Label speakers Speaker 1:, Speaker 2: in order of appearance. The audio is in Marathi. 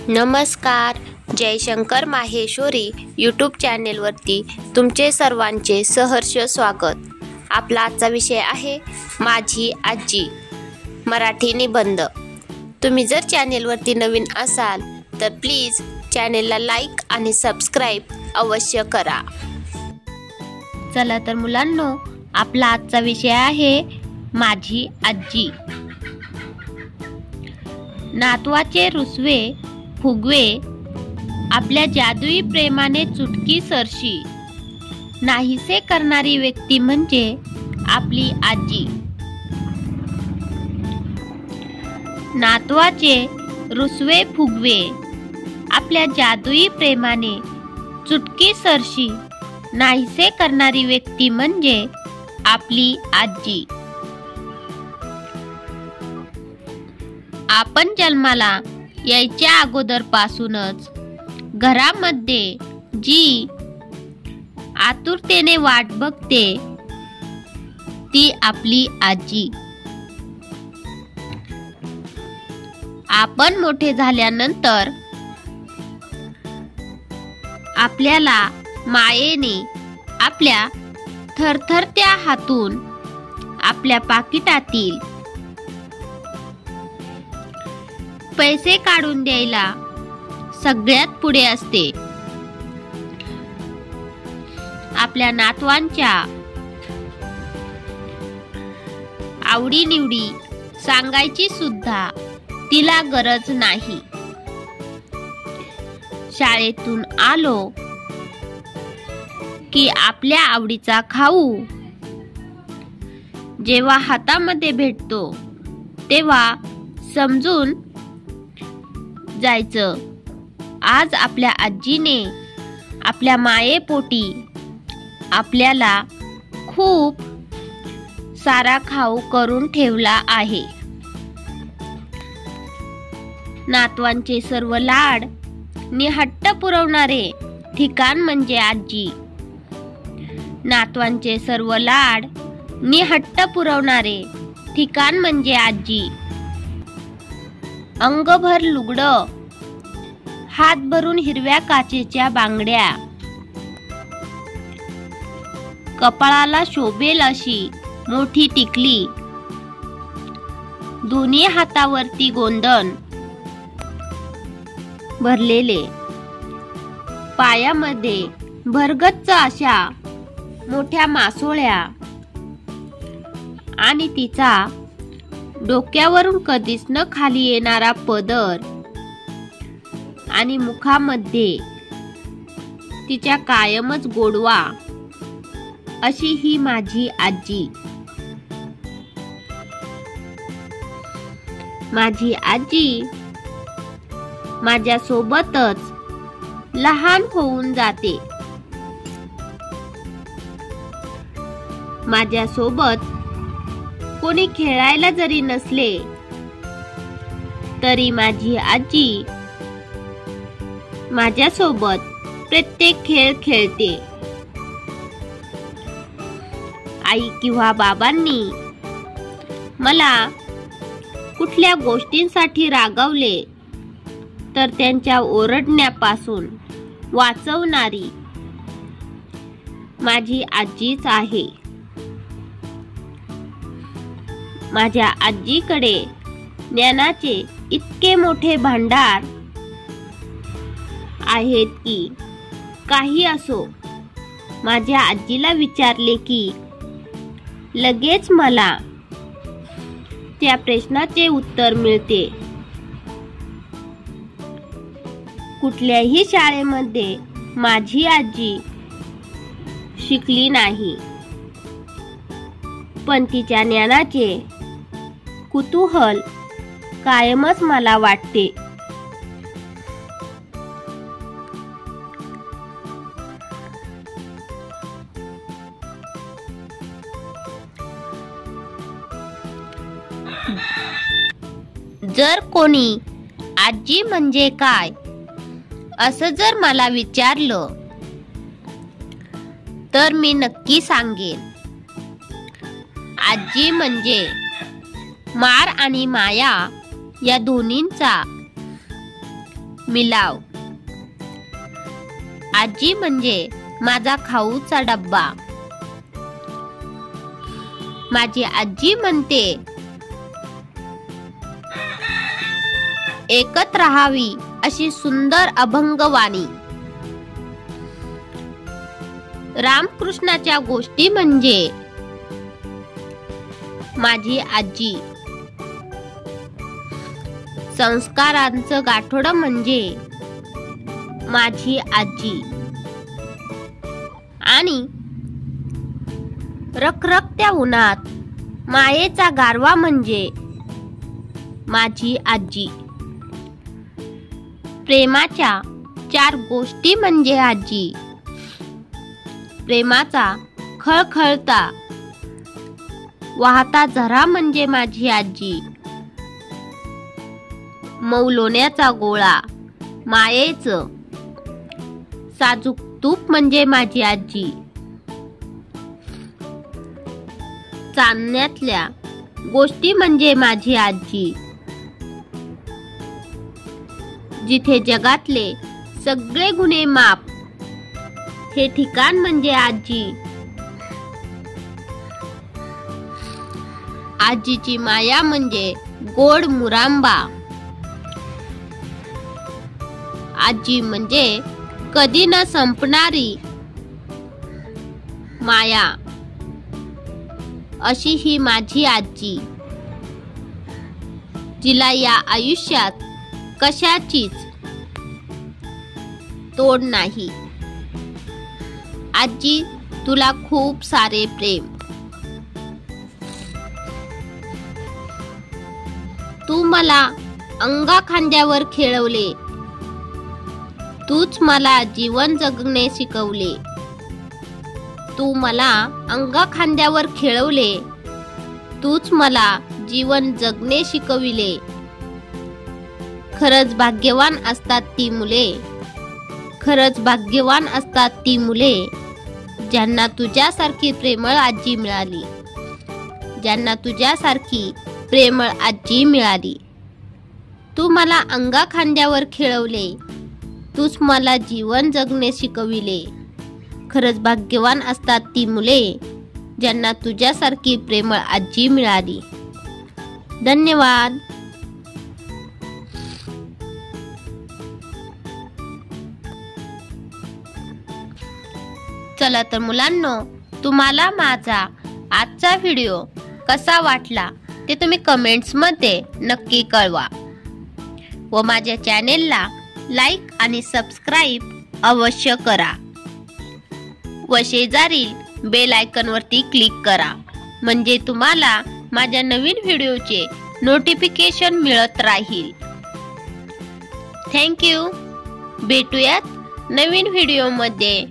Speaker 1: नमस्कार. जयशंकर माहेश्वरी यूट्यूब चॅनेलवरती तुमचे सर्वांचे सहर्ष स्वागत. आपला आजचा विषय आहे माझी आजी, मराठी निबंध. तुम्ही जर चॅनेलवरती नवीन असाल तर प्लीज चॅनेलला लाईक आणि सबस्क्राईब अवश्य करा. चला तर मुलांनो, आपला आजचा विषय आहे माझी आजी. नातवाचे रुसवे फुगवे आपल्या जादुई प्रेमाने चुटकी सरशी नाहीसे करणारी व्यक्ती म्हणजे आपली आजी. नातवाचे रुसवे फुगवे आपल्या जादुई प्रेमाने चुटकी सरशी नाहीसे करणारी व्यक्ती म्हणजे आपली आजी. आपण जन्माला यायच्या अगोदरपासूनच घरामध्ये जी आतुरतेने वाट बघते ती आपली आजी. आपण मोठे झाल्यानंतर आपल्याला मायेने आपल्या थरथरत्या हातून आपल्या पाकिटातील पैसे काढून द्यायला सगळ्यात पुढे असते. आपल्या नातवांच्या आवडीनिवडी सांगायची सुद्धा तिला गरज नाही. शाळेतून आलो की आपल्या आवडीचा खाऊ जेव्हा हातामध्ये भेटतो तेव्हा समजून जायचं, आज आपल्या आजीने आपल्या मायेपोटी आपल्याला खूप सारा खाऊ करून ठेवला आहे. नातवांचे सर्व लाड नि हट्ट पुरवणारे ठिकाण म्हणजे आजी. नातवांचे सर्व लाड नि हट्ट पुरवणारे ठिकाण म्हणजे आजी. अंगभर लुगडं, हात भरून हिरव्या काचेच्या बांगड्या, कपाळाला शोभेल अशी मोठी टिकली, दोन्ही हातावरती गोंधन भरलेले, पायामध्ये भरगच्च अशा मोठ्या मासोळ्या आणि तिचा डोक्यावरून कधीच न खाली येणारा पदर आणि मुखामध्ये तिच्या कायमच गोडवा, अशी ही माझी आजी. माझी आजी माझ्या सोबतच लहान होऊन जाते. माझ्या सोबत कोणी खेळायला जरी नसले तरी माझी आजी माझ्या सोबत प्रत्येक खेळ खेळते. आई किंवा बाबांनी मला कुठल्या गोष्टींसाठी रागवले तर त्यांच्या ओरडण्यापासून वाचवणारी माझी आजीच आहे. माझ्या आजीकडे ज्ञानाचे इतके मोठे भांडार आहेत की काही असो, माझ्या आजीला विचारले की लगेच मला त्या प्रश्नाचे उत्तर मिळते. कुठल्याही शाळेमध्ये माझी आजी शिकली नाही, पण तिच्या ज्ञानाचे कुतूहल कायमच मला वाटते. जर कोणी आजी म्हणजे काय असं जर मला विचारलं तर मी नक्की सांगेन, आजी म्हणजे मार आणि माया या दोन्हींचा मिलाव. आजी म्हणजे माझा खाऊचा डब्बा. माझी आजी म्हणते एकत्र राहावी अशी सुंदर अभंगवाणी. रामकृष्णाच्या गोष्टी म्हणजे माझी आजी. संस्कारांचं गाठोडं म्हणजे माझी आजी. आणि रखरखत्या उन्हात मायेचा गारवा म्हणजे माझी आजी. प्रेमाच्या 4 गोष्टी म्हणजे आजी. प्रेमाचा खळखळता वाहता झरा म्हणजे माझी आजी. मऊ लोण्याचा गोळा मायेचं साजूक तूप म्हणजे माझी आजी. चांदण्यातल्या गोष्टी म्हणजे माझी आजी. जिथे जगातले सगळे गुन्हे माफ हे ठिकाण म्हणजे आजी. आजीची माया म्हणजे गोड मुरांबा. आजी म्हणजे कधी न संपणारी माया. अशी ही माझी आजी, जिला या आयुष्यात कशाचीच तोड नाही. आजी, तुला खूप सारे प्रेम. तू मला अंगा खांद्यावर खेळवले. तूच मला जीवन जगणे शिकवले. तू मला अंगा खांद्यावर खेळवले. तूच मला जीवन जगणे शिकविले. खरंच भाग्यवान असतात ती मुले. खरंच भाग्यवान असतात ती मुले, ज्यांना तुझ्यासारखी प्रेमळ आजी मिळाली. ज्यांना तुझ्यासारखी प्रेमळ आजी मिळाली. तू मला अंगा खांद्यावर खेळवले. तूच मला जीवन जगणे शिकविले. खरंच भाग्यवान असतात ती मुले, ज्यांना तुझ्यासारखी प्रेमळ आजी मिळाली. धन्यवाद. चला तर मुलांनो, तुम्हाला माझा आजचा व्हिडिओ कसा वाटला ते तुम्ही कमेंट्स मध्ये नक्की कळवा. व माझ्या चॅनेलला लाईक आणि सबस्क्राईब अवश्य करा. व शेजारील बेल आयकॉन वरती क्लिक करा, म्हणजे तुम्हाला माझ्या नवीन व्हिडिओचे नोटिफिकेशन मिळत राहील. Thank you. भेटूयात नवीन व्हिडिओमध्ये.